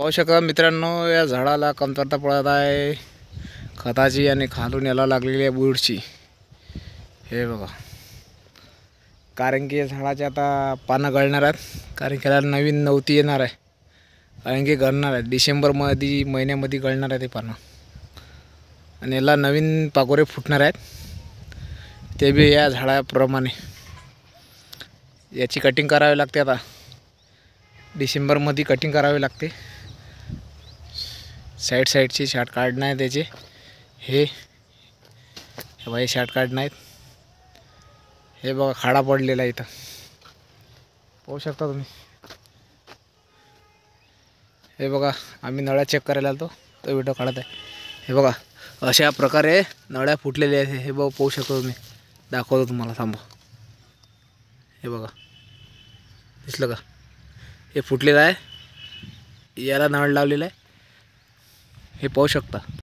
पाहू शकता मित्रांनो, या झाडाला कमतरता पडत आहे खताची आणि खालून याला लागलेली आहे बुरशी। हे बघा, कारण की झाडाचे आता पानं गळणार आहेत, कारण की याला नवीन नवती येणार आहे, कारण की गळणार आहे डिसेंबर महिन्यामध्ये गळणार आहे ते पानं, आणि याला नवीन पागोरे फुटणार आहेत, ते बी या झाडाप्रमाणे। याची कटिंग करावी लागते, आता डिसेंबरमध्ये कटिंग करावी लागते। साईडची शार्ट काढणं आहे त्याचे, हे बाई शार्ट काढणं आहेत। हे बघा खाडा पडलेला आहे इथं, पाहू शकता तुम्ही। हे बघा, आम्ही नळ्या चेक करायला आलतो, तो व्हिडिओ काढत आहे। हे बघा, अशा प्रकारे नळ्या फुटलेल्या आहेत। हे बघा पाहू शकता तुम्ही, दाखवतो तुम्हाला, थांबा। हे बघा, दिसलं का? हे फुटलेलं आहे, याला नळ लावलेलं आहे, हे पाहू शकता।